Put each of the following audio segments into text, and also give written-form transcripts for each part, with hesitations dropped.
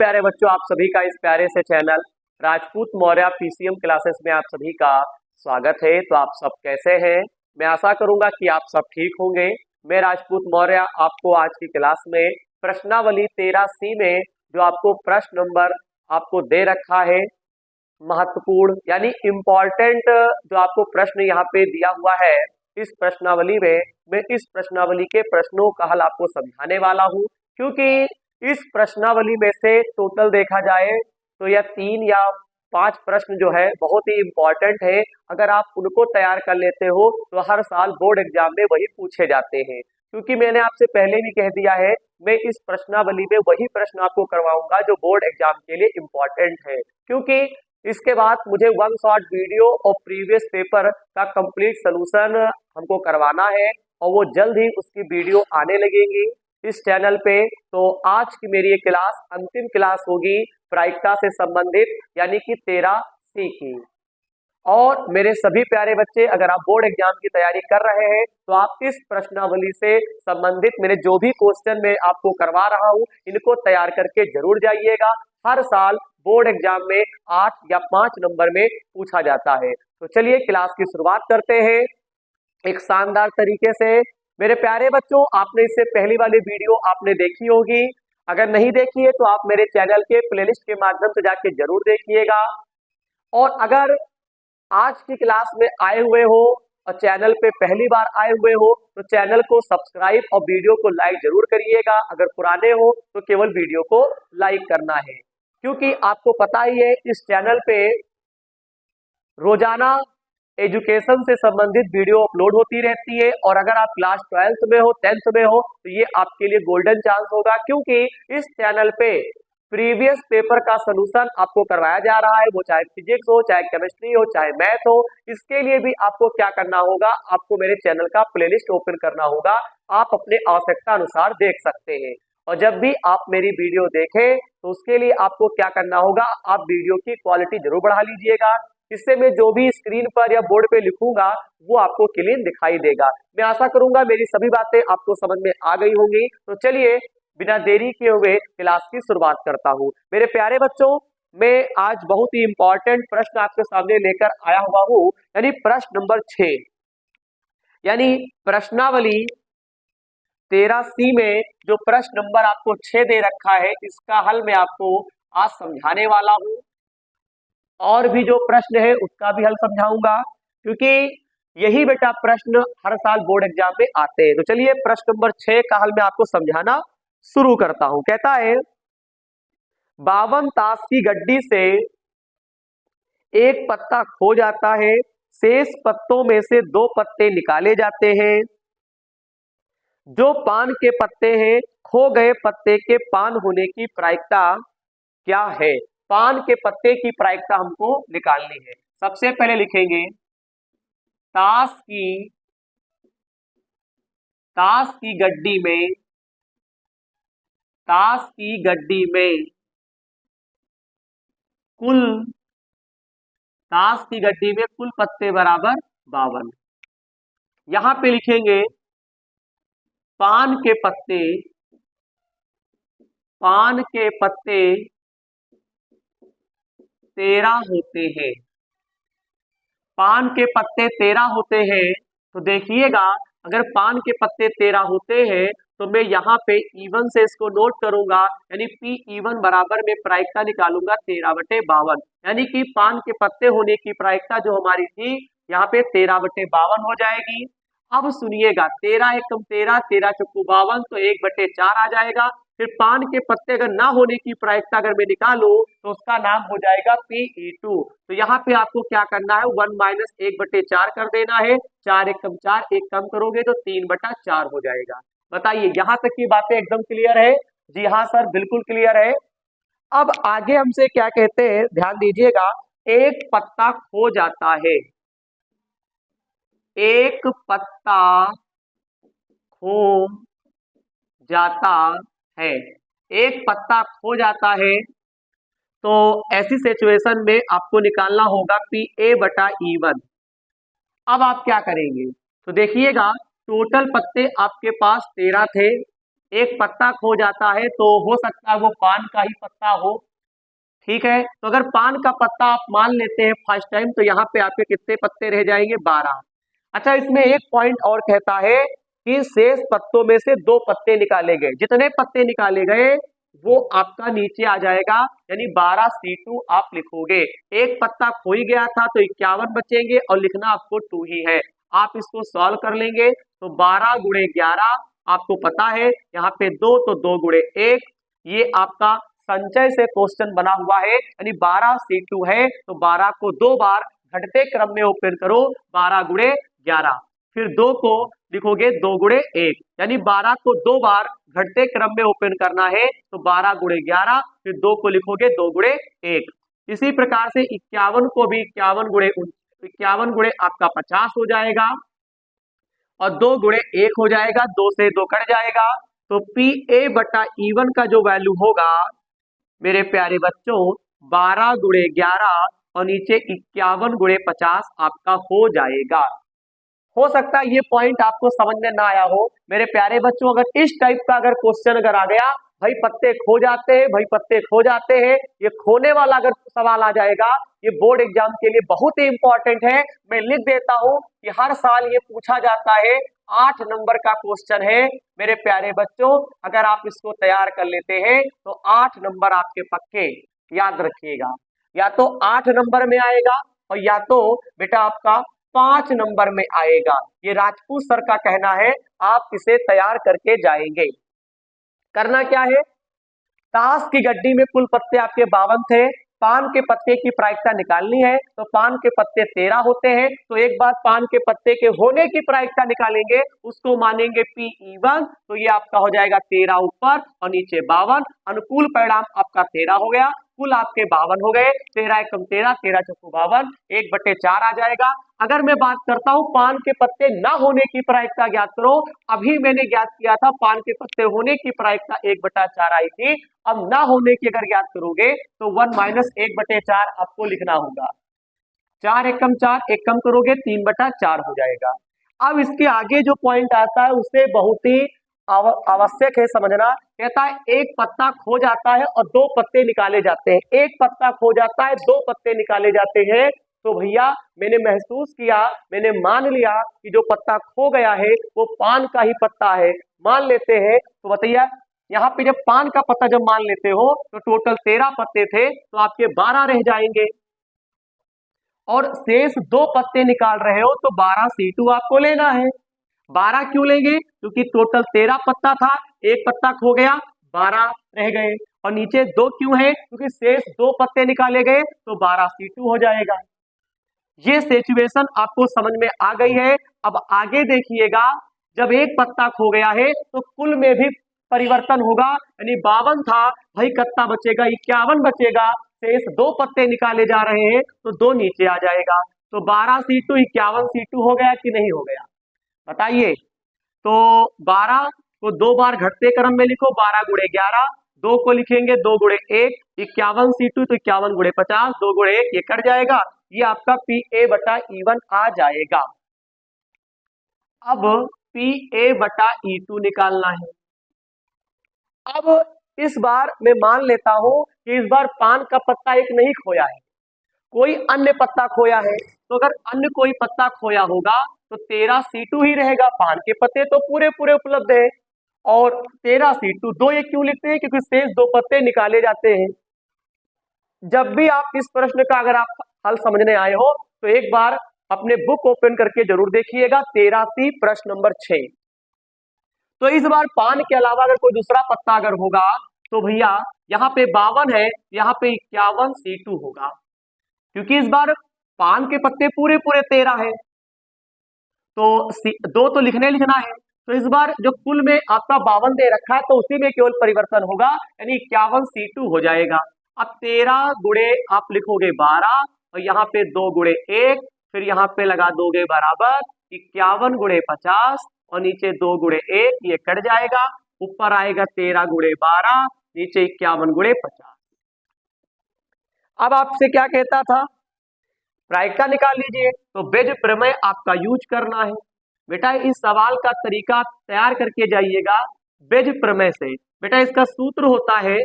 प्यारे बच्चों, आप सभी का इस प्यारे से channel Rajput Maurya PCM classes में आप सभी का स्वागत है। तो आप सब कैसे हैं? मैं आशा करूंगा कि आप सब ठीक होंगे। मैं राजपूत मौर्य आपको आज की क्लास में प्रश्नावली 13C में जो आपको प्रश्न नंबर आपको दे रखा है, महत्वपूर्ण यानी इम्पोर्टेंट जो आपको प्रश्न यहाँ पे दिया हुआ है, इस प्रश्नावली में मैं इस प्रश्नावली के प्रश्नों का हल आपको समझाने वाला हूँ। क्योंकि इस प्रश्नावली में से टोटल देखा जाए तो यह 3 या 5 प्रश्न जो है बहुत ही इम्पोर्टेंट है। अगर आप उनको तैयार कर लेते हो तो हर साल बोर्ड एग्जाम में वही पूछे जाते हैं। क्योंकि मैंने आपसे पहले भी कह दिया है, मैं इस प्रश्नावली में वही प्रश्न आपको करवाऊंगा जो बोर्ड एग्जाम के लिए इम्पोर्टेंट है। क्योंकि इसके बाद मुझे वन शॉट वीडियो और प्रीवियस पेपर का कंप्लीट सलूशन हमको करवाना है और वो जल्द ही उसकी वीडियो आने लगेगी इस चैनल पे। तो आज की मेरी ये क्लास अंतिम क्लास होगी प्रायिकता से संबंधित यानी कि 13C की। और मेरे सभी प्यारे बच्चे, अगर आप बोर्ड एग्जाम की तैयारी कर रहे हैं तो आप इस प्रश्नावली से संबंधित मेरे जो भी क्वेश्चन मैं आपको करवा रहा हूं इनको तैयार करके जरूर जाइएगा। हर साल बोर्ड एग्जाम में 8 या 5 नंबर में पूछा जाता है। तो चलिए क्लास की शुरुआत करते हैं एक शानदार तरीके से। मेरे प्यारे बच्चों, आपने इससे पहली वाली वीडियो आपने देखी होगी। अगर नहीं देखी है तो आप मेरे चैनल के प्लेलिस्ट के माध्यम से जाके जरूर देखिएगा। और अगर आज की क्लास में आए हुए हो और चैनल पे पहली बार आए हुए हो तो चैनल को सब्सक्राइब और वीडियो को लाइक जरूर करिएगा। अगर पुराने हो तो केवल वीडियो को लाइक करना है। क्योंकि आपको पता ही है इस चैनल पे रोजाना एजुकेशन से संबंधित वीडियो अपलोड होती रहती है। और अगर आप क्लास 12th में हो, 10th में हो तो ये आपके लिए गोल्डन चांस होगा। क्योंकि इस चैनल पे प्रीवियस पेपर का सलूशन आपको करवाया जा रहा है, वो चाहे फिजिक्स हो, चाहे केमिस्ट्री हो, चाहे मैथ हो। इसके लिए भी आपको क्या करना होगा, आपको मेरे चैनल का प्लेलिस्ट ओपन करना होगा। आप अपने आवश्यकता अनुसार देख सकते हैं। और जब भी आप मेरी वीडियो देखें तो उसके लिए आपको क्या करना होगा, आप वीडियो की क्वालिटी जरूर बढ़ा लीजिएगा। इससे मैं जो भी स्क्रीन पर या बोर्ड पे लिखूंगा वो आपको क्लीन दिखाई देगा। मैं आशा करूंगा मेरी सभी बातें आपको समझ में आ गई होंगी। तो चलिए बिना देरी किए हुए क्लास की शुरुआत करता हूं। मेरे प्यारे बच्चों, मैं आज बहुत ही इंपॉर्टेंट प्रश्न आपके सामने लेकर आया हुआ हूं, यानी प्रश्न नंबर 6 यानी प्रश्नावली 13C में जो प्रश्न नंबर आपको 6 दे रखा है इसका हल मैं आपको आज समझाने वाला हूं। और भी जो प्रश्न है उसका भी हल समझाऊंगा, क्योंकि यही बेटा प्रश्न हर साल बोर्ड एग्जाम में आते हैं। तो चलिए प्रश्न नंबर 6 का हल मैं आपको समझाना शुरू करता हूं। कहता है 52 ताश की गड्डी से एक पत्ता खो जाता है, शेष पत्तों में से 2 पत्ते निकाले जाते हैं। जो पान के पत्ते हैं, खो गए पत्ते के पान होने की प्रायिकता क्या है? पान के पत्ते की प्रायिकता हमको निकालनी है। सबसे पहले लिखेंगे ताश की गड्डी में कुल पत्ते बराबर 52। यहां पे लिखेंगे पान के पत्ते 13 होते हैं। पान के पत्ते 13 होते हैं। तो देखिएगा, अगर पान के पत्ते 13 होते हैं तो मैं यहाँ पे E1 से इसको नोट करूंगा, यानी P(E1) बराबर में प्रायिकता निकालूंगा 13/52। यानी कि पान के पत्ते होने की प्रायिकता जो हमारी थी यहाँ पे 13/52 हो जाएगी। अब सुनिएगा, 13 एकम 13, 13 चौको 52, तो 1/4 आ जाएगा। फिर पान के पत्ते अगर ना होने की प्रायिकता अगर मैं निकालूं तो उसका नाम हो जाएगा Pe2। तो यहाँ पे आपको क्या करना है, 1 - 1/4 कर देना है। 4 एकम 4, एक कम करोगे तो 3/4 हो जाएगा। बताइए यहाँ तक की बातें एकदम क्लियर है? जी हाँ सर, बिल्कुल क्लियर है। अब आगे हमसे क्या कहते हैं, ध्यान दीजिएगा। एक पत्ता खो जाता है, एक पत्ता खो जाता है, एक पत्ता खो जाता है। तो ऐसी सिचुएशन में आपको निकालना होगा Pa/E1। अब आप क्या करेंगे, तो देखिएगा टोटल पत्ते आपके पास 13 थे। एक पत्ता खो जाता है तो हो सकता है वो पान का ही पत्ता हो। ठीक है, तो अगर पान का पत्ता आप मान लेते हैं फर्स्ट टाइम, तो यहाँ पे आपके कितने पत्ते रह जाएंगे? 12। अच्छा, इसमें एक पॉइंट और कहता है कि शेष पत्तों में से 2 पत्ते निकाले गए। जितने पत्ते निकाले गए वो आपका नीचे आ जाएगा, यानी 12C2 आप लिखोगे। एक पत्ता खो ही गया था तो 51 बचेंगे और लिखना आपको 2 ही है। आप इसको सॉल्व कर लेंगे तो 12 गुणे 11 आपको पता है, यहाँ पे 2 तो 2 गुणे 1, ये आपका संचय से क्वेश्चन बना हुआ है, यानी 12C2 है तो 12 को 2 बार घटते क्रम में ओपन करो, 12 गुणे 11, फिर 2 को लिखोगे 2 गुणे 1, यानी 12 को 2 बार घटते क्रम में ओपन करना है तो 12 गुणे 11, फिर 2 को लिखोगे 2 गुणे 1। इसी प्रकार से 51 को भी 51 गुणे आपका 50 हो जाएगा और 2 गुणे 1 हो जाएगा, 2 से 2 कट जाएगा, तो PA/E1 का जो वैल्यू होगा मेरे प्यारे बच्चों 12 गुणे 11 और नीचे 51 गुणे 50 आपका हो जाएगा। हो सकता है ये पॉइंट आपको समझ में ना आया हो मेरे प्यारे बच्चों। अगर इस टाइप का अगर क्वेश्चन अगर आ गया, भाई पत्ते खो जाते हैं, भाई पत्ते खो जाते हैं, ये खोने वाला अगर सवाल आ जाएगा, ये बोर्ड एग्जाम के लिए बहुत ही इंपॉर्टेंट है। मैं लिख देता हूं कि हर साल ये पूछा जाता है, 8 नंबर का क्वेश्चन है मेरे प्यारे बच्चों। अगर आप इसको तैयार कर लेते हैं तो 8 नंबर आपके पक्के, याद रखिएगा। या तो 8 नंबर में आएगा और या तो बेटा आपका 5 नंबर में आएगा। ये राजपूत सर का कहना है, आप इसे तैयार करके जाएंगे। करना क्या है, ताश की गड्डी में कुल पत्ते आपके 52 थे, पान के पत्ते की प्रायिकता निकालनी है, तो पान के पत्ते 13 होते हैं, तो एक बार पान के पत्ते के होने की प्रायिकता निकालेंगे, उसको मानेंगे PE1, तो ये आपका हो जाएगा 13 ऊपर और नीचे 52, अनुकूल परिणाम आपका 13 हो गया, कुल आपके 52 हो गए, 13 एकम 13, 13 चौको 52, 1/4 आ जाएगा। अगर मैं बात करता हूं पान के पत्ते ना होने की प्रायिकता ज्ञात करो, अभी मैंने ज्ञात किया था पान के पत्ते होने की प्रायिकता 1/4 आई थी, अब ना होने की अगर ज्ञात करोगे तो 1 - 1/4 आपको लिखना होगा। 4 एकम 4, एक कम करोगे 3/4 हो जाएगा। अब इसके आगे जो पॉइंट आता है उसे बहुत ही आवश्यक है समझना। कहता है एक पत्ता खो जाता है और 2 पत्ते निकाले जाते हैं। एक पत्ता खो जाता है, 2 पत्ते निकाले जाते हैं, तो भैया मैंने महसूस किया, मैंने मान लिया कि जो पत्ता खो गया है वो पान का ही पत्ता है, मान लेते हैं। तो बताइए यहाँ पे जब पान का पत्ता जब मान लेते हो तो टोटल 13 पत्ते थे, तो आपके 12 रह जाएंगे और शेष 2 पत्ते निकाल रहे हो तो 12C2 आपको लेना है। 12 क्यों लेंगे? क्योंकि टोटल 13 पत्ता था, एक पत्ता खो गया, 12 रह गए, और नीचे 2 क्यों है? क्योंकि शेष 2 पत्ते निकाले गए तो 12C2 हो जाएगा। ये सिचुएशन आपको समझ में आ गई है। अब आगे देखिएगा, जब एक पत्ता खो गया है तो कुल में भी परिवर्तन होगा, यानी 52 था, भाई कितना बचेगा? 51 बचेगा, शेष 2 पत्ते निकाले जा रहे हैं तो 2 नीचे आ जाएगा, तो 12C2 51C2 हो गया कि नहीं हो गया? बताइए। तो 12 को 2 बार घटते क्रम में लिखो, 12 गुणे 11, 2 को लिखेंगे 2 गुणे 1, 51C2 तो 51 गुणे 50, 2 गुणे 1 ये कट जाएगा, ये आपका PA/E1 आ जाएगा। अब PA/E2 निकालना है। अब इस बार मैं मान लेता हूं कि इस बार पान का पत्ता एक नहीं खोया है, कोई अन्य पत्ता खोया है, तो अगर अन्य कोई पत्ता खोया होगा तो 13C2 ही रहेगा। पान के पत्ते तो पूरे पूरे उपलब्ध है और 13C2, 2 ये क्यों लिखते हैं? क्योंकि शेष 2 पत्ते निकाले जाते हैं। जब भी आप इस प्रश्न का अगर आप हल समझने आए हो तो एक बार अपने बुक ओपन करके जरूर देखिएगा, 13C प्रश्न नंबर 6। तो इस बार पान के अलावा अगर कोई दूसरा पत्ता अगर होगा तो भैया यहाँ पे 52 है, यहाँ पे 51C2 होगा, क्योंकि इस बार पान के पत्ते पूरे पूरे 13 है, तो 2 तो लिखना है, तो इस बार जो कुल में आपका 52 दे रखा है तो उसी में केवल परिवर्तन होगा, यानी 51C2 हो जाएगा। अब 13 गुणे आप लिखोगे 12 और यहाँ पे 2 गुणे 1, फिर यहाँ पे लगा दोगे बराबर 51 गुणे 50 और नीचे 2 गुणे 1, ये कट जाएगा, ऊपर आएगा 13 गुणे 12, नीचे 51 गुणे 50। अब आपसे क्या कहता था? प्रायिकता निकाल लीजिए, तो बेज प्रमेय आपका यूज करना है। बेटा इस सवाल का तरीका तैयार करके जाइएगा, बेज प्रमेय से। बेटा इसका सूत्र होता है,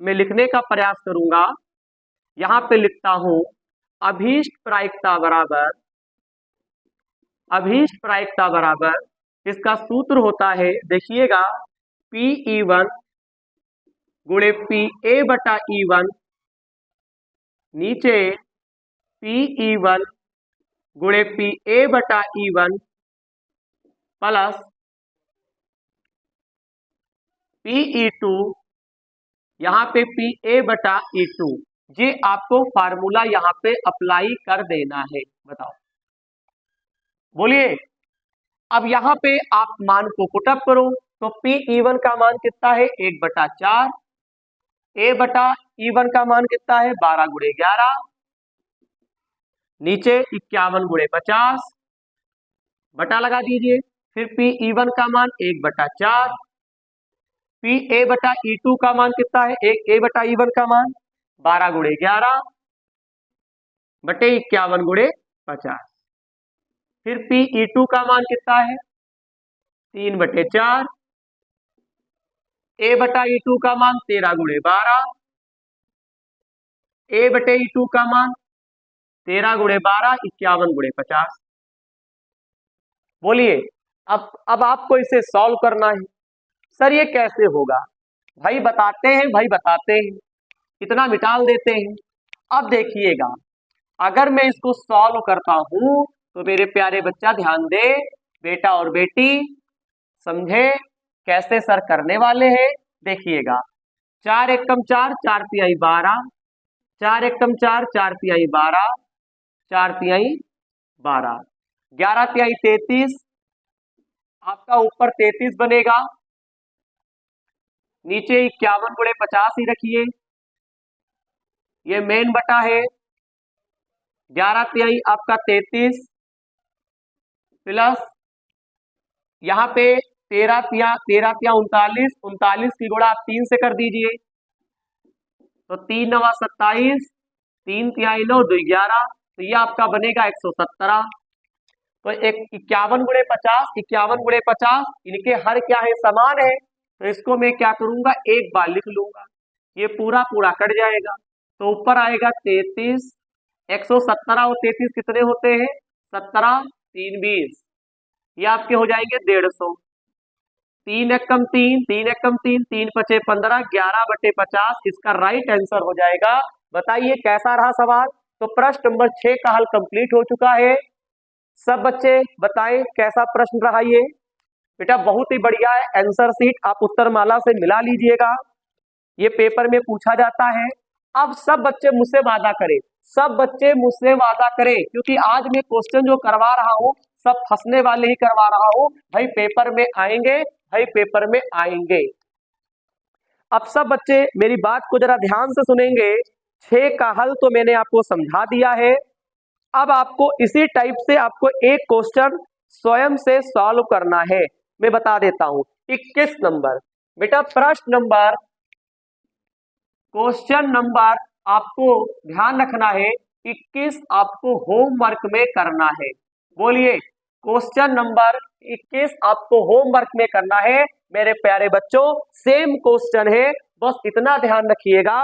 मैं लिखने का प्रयास करूंगा, यहां पे लिखता हूं, अभीष्ट प्रायिकता बराबर, अभीष्ट प्रायिकता बराबर, इसका सूत्र होता है, देखिएगा, P(E1) गुणे PA/E1, नीचे P(E1) गुणे PA/E1 प्लस Pe2, यहाँ पे PA/E2। ये आपको फार्मूला यहाँ पे अप्लाई कर देना है। बताओ, बोलिए। अब यहाँ पे आप मान को पुटअप करो, तो Pe1 का मान कितना है, 1/4, A/E1 का मान कितना है, 12 गुणे 11, नीचे 51 गुणे 50, बटा लगा दीजिए, फिर Pe1 का मान 1/4, PA/E2 का मान कितना है, A/E1 का मान 12 गुणे 11 बटे 51 गुणे 50, फिर Pe2 का मान कितना है, 3/4, A/E2 का मान 13 गुणे 12, A/E2 का मान 13 गुणे 12, 51 गुणे 50। बोलिए, अब आपको इसे सॉल्व करना है। सर ये कैसे होगा? भाई बताते हैं, भाई बताते हैं, इतना मिटाल देते हैं। अब देखिएगा, अगर मैं इसको सॉल्व करता हूं तो मेरे प्यारे बच्चा ध्यान दे, बेटा और बेटी समझे कैसे सर करने वाले हैं। देखिएगा, 4 एकम 4, 4 तिहाई 12, 4 एकम 4, 4 तिहाई 12, 4 तिहाई 12, 11 तिहाई 33, आपका ऊपर 33 बनेगा, नीचे 51 गुणे 50 ही रखिए, ये मेन बटा है, 11 तिहाई आपका 33 प्लस यहाँ पे 13 तिया 39, 39 की गुणा आप 3 से कर दीजिए, तो 3 9 27, 3 तिहाई 9 2 11, तो ये आपका बनेगा 117। तो 51 गुणे 50, 51 गुणे 50, इनके हर क्या है, समान है, तो इसको मैं क्या करूंगा, एक बार लिख लूंगा, ये पूरा पूरा कट जाएगा, तो ऊपर आएगा 33, 117 और 33 कितने होते हैं, 17, 3 20, ये आपके हो जाएंगे 150, 3 एकम 3, 3 एकम 3, 3 पचे 15, 11/50, इसका राइट आंसर हो जाएगा। बताइए कैसा रहा सवाल? तो प्रश्न नंबर 6 का हल कंप्लीट हो चुका है। सब बच्चे बताएं कैसा प्रश्न रहा ये। बेटा बहुत ही बढ़िया है, आंसर शीट आप उत्तरमाला से मिला लीजिएगा, ये पेपर में पूछा जाता है। अब सब बच्चे मुझसे वादा करें, सब बच्चे मुझसे वादा करें, क्योंकि आज मैं क्वेश्चन जो करवा रहा हूं सब फंसने वाले ही करवा रहा हूं, भाई पेपर में आएंगे, भाई पेपर में आएंगे। अब सब बच्चे मेरी बात को जरा ध्यान से सुनेंगे। 6 का हल तो मैंने आपको समझा दिया है, अब आपको इसी टाइप से आपको एक क्वेश्चन स्वयं से सॉल्व करना है। मैं बता देता हूं, 21 नंबर, बेटा प्रश्न नंबर, क्वेश्चन नंबर आपको ध्यान रखना है, 21 आपको होमवर्क में करना है। बोलिए, क्वेश्चन नंबर 21 आपको होमवर्क में करना है मेरे प्यारे बच्चों। सेम क्वेश्चन है, बस इतना ध्यान रखिएगा,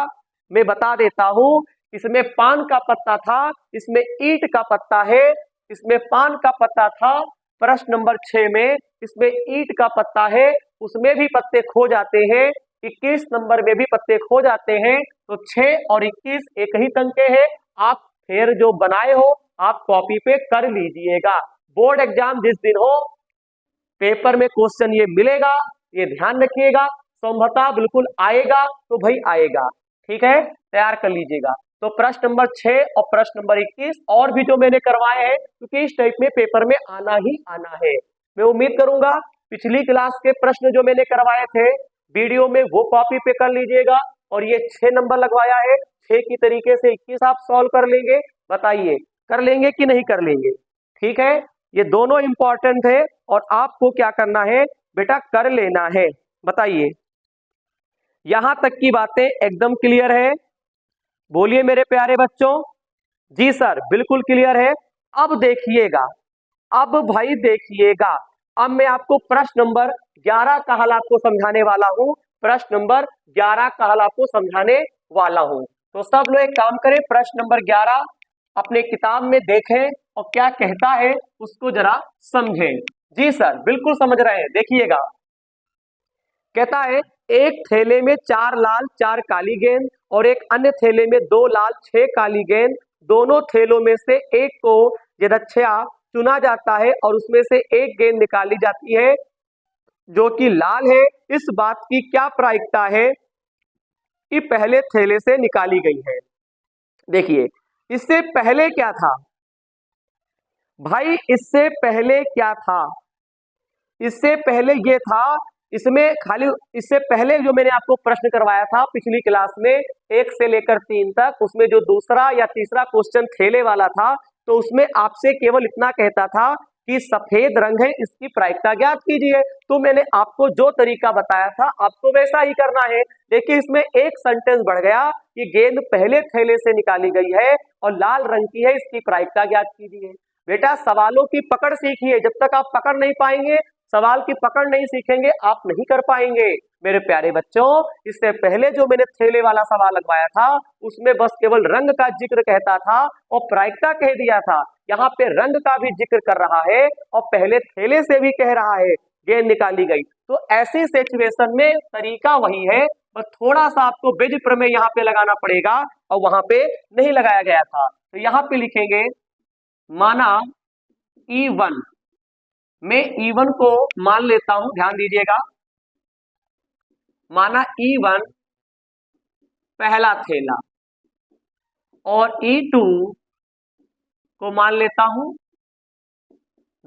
मैं बता देता हूं, इसमें पान का पत्ता था, इसमें ईंट का पत्ता है, इसमें पान का पत्ता था, प्रश्न नंबर 6 में इसमें ईंट का पत्ता है, उसमें भी पत्ते खो जाते हैं, 21 नंबर में भी पत्ते खो जाते हैं, तो 6 और 21 एक ही तंग के हैं। आप फिर जो बनाए हो आप कॉपी पे कर लीजिएगा। बोर्ड एग्जाम जिस दिन हो पेपर में क्वेश्चन ये मिलेगा, ये ध्यान रखिएगा, संभवतः बिल्कुल आएगा तो भाई आएगा, ठीक है, तैयार कर लीजिएगा। तो प्रश्न नंबर 6 और प्रश्न नंबर 21 और भी जो मैंने करवाए हैं, क्योंकि इस टाइप में पेपर में आना ही आना है। मैं उम्मीद करूंगा पिछली क्लास के प्रश्न जो मैंने करवाए थे वीडियो में वो कॉपी पे कर लीजिएगा, और ये 6 नंबर लगवाया है, 6 की तरीके से 21 आप सॉल्व कर लेंगे। बताइए कर लेंगे कि नहीं कर लेंगे? ठीक है, ये दोनों इंपॉर्टेंट है और आपको क्या करना है बेटा, कर लेना है। बताइए, यहां तक की बातें एकदम क्लियर है? बोलिए मेरे प्यारे बच्चों। जी सर बिल्कुल क्लियर है। अब देखिएगा, अब भाई देखिएगा, अब मैं आपको प्रश्न नंबर 11 का हल आपको समझाने वाला हूं। प्रश्न नंबर 11 का हल आपको समझाने वाला हूं। तो सब लोग एक काम करें, प्रश्न नंबर 11 अपने किताब में देखें और क्या कहता है उसको जरा समझें। जी सर, बिल्कुल समझ रहे हैं, देखिएगा। कहता है एक थैले में 4 लाल 4 काली गेंद और एक अन्य थैले में 2 लाल 6 काली गेंद, दोनों थैलों में से एक को यदृच्छया चुना जाता है और उसमें से एक गेंद निकाली जाती है जो कि लाल है। इस बात की क्या प्रायिकता है कि पहले थैले से निकाली गई है? देखिए, इससे पहले क्या था भाई, इससे पहले क्या था? इससे पहले ये था, इसमें खाली इससे पहले जो मैंने आपको प्रश्न करवाया था पिछली क्लास में 1 से लेकर 3 तक, उसमें जो दूसरा या तीसरा क्वेश्चन थैले वाला था, तो उसमें आपसे केवल इतना कहता था कि सफेद रंग है, इसकी प्रायिकता ज्ञात कीजिए। तो मैंने आपको जो तरीका बताया था आपको वैसा ही करना है। देखिए, इसमें एक सेंटेंस बढ़ गया कि गेंद पहले थैले से निकाली गई है और लाल रंग की है, इसकी प्रायिकता ज्ञात कीजिए। बेटा, सवालों की पकड़ सीखिए, जब तक आप पकड़ नहीं पाएंगे, सवाल की पकड़ नहीं सीखेंगे, आप नहीं कर पाएंगे। मेरे प्यारे बच्चों, इससे पहले जो मैंने थैले वाला सवाल लगवाया था उसमें बस केवल रंग का जिक्र कहता था और प्रायिकता कह दिया था। यहाँ पे रंग का भी जिक्र कर रहा है और पहले थैले से भी कह रहा है गेंद निकाली गई। तो ऐसी सिचुएशन में तरीका वही है, बस थोड़ा सा आपको बीज प्रमेय यहाँ पे लगाना पड़ेगा और वहां पे नहीं लगाया गया था। तो यहाँ पे लिखेंगे, माना E1, मैं E1 को मान लेता हूं, ध्यान दीजिएगा। माना E1 पहला थैला और E2 को मान लेता हूं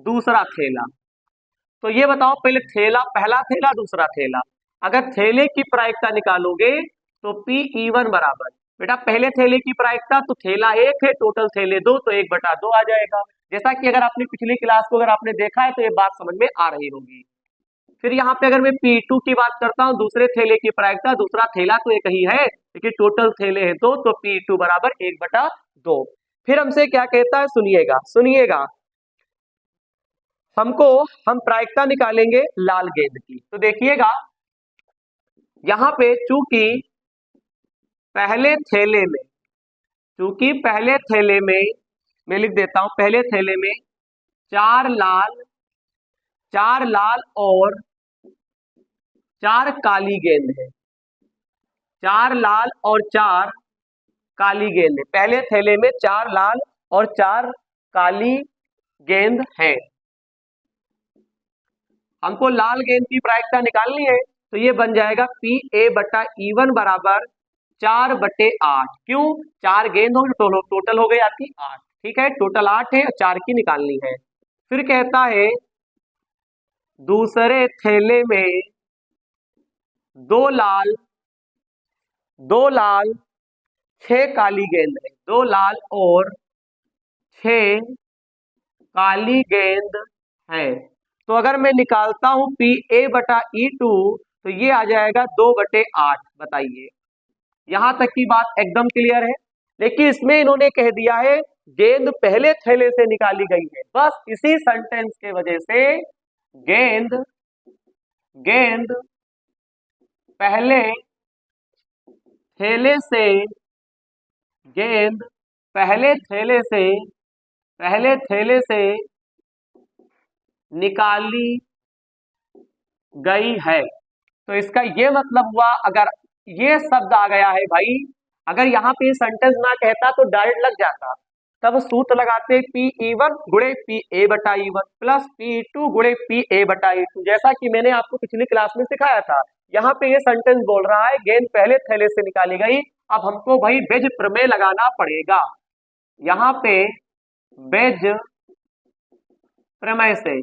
दूसरा थैला। तो ये बताओ, पहले थैला, पहला थैला, दूसरा थैला, अगर थैले की प्रायिकता निकालोगे तो PE1 बराबर, बेटा पहले थैले की प्रायिकता तो थैला 1 है, टोटल थैले 2, तो 1/2 आ जाएगा। जैसा कि अगर आपने पिछली क्लास को अगर आपने देखा है तो ये बात समझ में आ रही होगी। फिर यहाँ पे अगर मैं P2 की बात करता हूँ, दूसरे थैले की प्रायिकता, दूसरा थैला तो एक ही है लेकिन टोटल थैले हैं 2, तो P2 बराबर 1/2। फिर हमसे क्या कहता है, सुनिएगा सुनिएगा, हम प्रायिकता निकालेंगे लाल गेंद की। तो देखिएगा, यहाँ पे चूंकि पहले थैले में मैं लिख देता हूं, पहले थैले में 4 लाल और 4 काली गेंद है, 4 लाल और 4 काली गेंद है। पहले थैले में 4 लाल और 4 काली गेंद है। हमको लाल गेंद की प्रायिकता निकालनी है, तो ये बन जाएगा PA/E1 बराबर 4/8। क्यों? 4 गेंद हो तो टोटल हो गई आपकी 8, ठीक है, टोटल 8 है और 4 की निकालनी है। फिर कहता है दूसरे थैले में 2 लाल 6 काली गेंद है, 2 लाल और 6 काली गेंद है। तो अगर मैं निकालता हूं PA/E2 तो ये आ जाएगा 2/8। बताइए, यहां तक की बात एकदम क्लियर है। लेकिन इसमें इन्होंने कह दिया है गेंद पहले थैले से निकाली गई है। बस इसी सेंटेंस के वजह से गेंद पहले थैले से निकाली गई है। तो इसका ये मतलब हुआ, अगर ये शब्द आ गया है भाई, अगर यहाँ पे सेंटेंस ना कहता तो डायरेक्ट लग जाता, तब सूत्र लगाते PE1 गुणे PA/E1 प्लस PE2 गुणे PA/E2, जैसा कि मैंने आपको पिछली क्लास में सिखाया था। यहाँ पे ये सेंटेंस बोल रहा है गेंद पहले थैले से निकाली गई। अब हमको भाई बेज प्रमेय लगाना पड़ेगा। यहाँ पे बेज प्रमेय से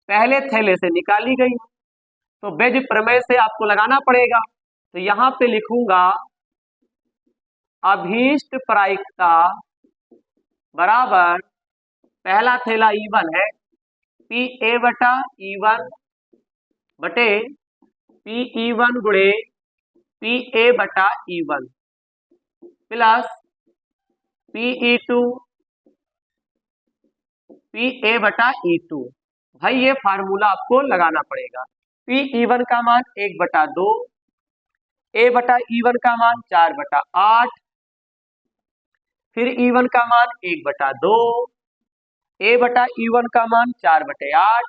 पहले थैले से निकाली गई, तो बेज प्रमेय से आपको लगाना पड़ेगा। तो यहाँ पे लिखूंगा अभीष्ट प्रायिकता बराबर, पहला थैला E1 है, PA/E1 बटे PE1 गुणे PA/E1 प्लस PE2 PA/E2। भाई ये फार्मूला आपको लगाना पड़ेगा। पी E1 का मान 1/2, ए बटा E1 का मान 4/8, फिर E1 का मान 1/2, ए बटा E1 का मान 4/8,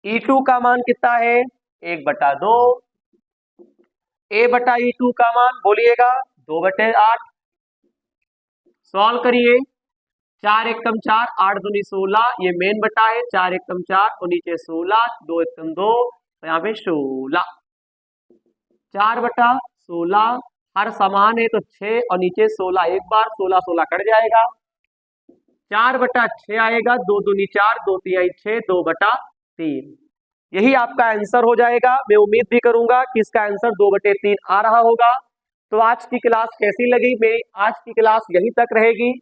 E2 का मान कितना है 1/2, ए बटा E2 का मान बोलिएगा 2/8। सॉल्व करिए, 4 एकम 4, 8 दूनी 16, ये मेन बटा है, 4 एकम 4 और नीचे 16, 2 एकम 2, तो यहाँ पे 16, 4/16 हर समान है तो 6 और नीचे 16 एक बार, 16 16 कट जाएगा, 4/6 आएगा, 2 दूनी 4, 2 तिहाई 6, 2/3। यही आपका आंसर हो जाएगा। मैं उम्मीद भी करूंगा कि इसका आंसर 2/3 आ रहा होगा। तो आज की क्लास कैसी लगी? मेरी आज की क्लास यहीं तक रहेगी।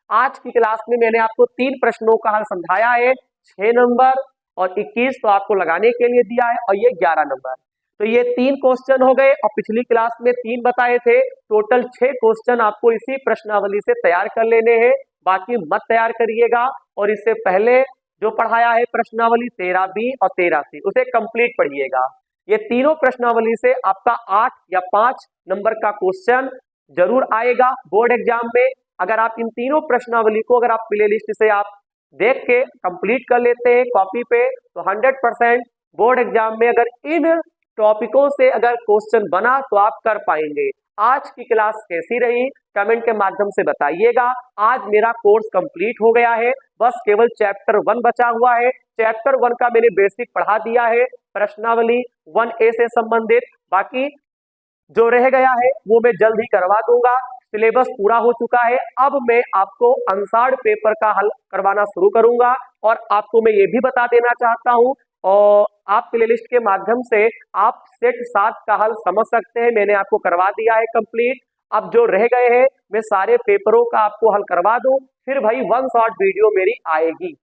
आज की क्लास में मैंने आपको 3 प्रश्नों का हल समझाया है, 6 नंबर और 21 तो आपको लगाने के लिए दिया है, और ये 11 नंबर। तो ये 3 क्वेश्चन हो गए, और पिछली क्लास में 3 बताए थे। टोटल 6 क्वेश्चन आपको इसी प्रश्नावली से तैयार कर लेने हैं, बाकी मत तैयार करिएगा। और इससे पहले जो पढ़ाया है प्रश्नावली 13B और 13C, उसे कंप्लीट पढ़िएगा। ये तीनों प्रश्नावली से आपका 8 या 5 नंबर का क्वेश्चन जरूर आएगा बोर्ड एग्जाम में। अगर आप इन तीनों प्रश्नावली को अगर आप प्ले लिस्ट से आप देख के कंप्लीट कर लेते हैं कॉपी पे, तो 100% बोर्ड एग्जाम में अगर इन टॉपिकों से अगर क्वेश्चन बना तो आप कर पाएंगे। आज की क्लास कैसी रही कमेंट के माध्यम से बताइएगा। आज मेरा कोर्स कंप्लीट हो गया है, बस केवल चैप्टर 1 बचा हुआ है। चैप्टर 1 का मैंने बेसिक पढ़ा दिया है, प्रश्नावली 1A से संबंधित। बाकी जो रह गया है वो मैं जल्द ही करवा दूंगा। सिलेबस पूरा हो चुका है। अब मैं आपको आंसर्ड पेपर का हल करवाना शुरू करूंगा, और आपको मैं ये भी बता देना चाहता हूं, और आप प्लेलिस्ट के माध्यम से आप सेट 7 का हल समझ सकते हैं। मैंने आपको करवा दिया है कंप्लीट। अब जो रह गए हैं मैं सारे पेपरों का आपको हल करवा दूं, फिर भाई 1 शॉर्ट वीडियो मेरी आएगी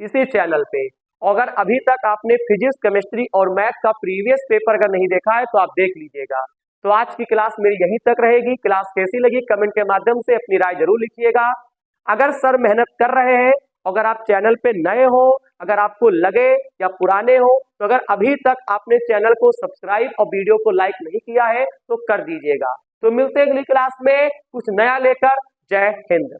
इसी चैनल पे। अगर अभी तक आपने फिजिक्स, केमिस्ट्री और मैथ का प्रीवियस पेपर अगर नहीं देखा है तो आप देख लीजिएगा। तो आज की क्लास मेरी यहीं तक रहेगी। क्लास कैसी लगी कमेंट के माध्यम से अपनी राय जरूर लिखिएगा। अगर सर मेहनत कर रहे हैं, अगर आप चैनल पे नए हो, अगर आपको लगे या पुराने हो, तो अगर अभी तक आपने चैनल को सब्सक्राइब और वीडियो को लाइक नहीं किया है तो कर दीजिएगा। तो मिलते हैं अगली क्लास में कुछ नया लेकर। जय हिंद।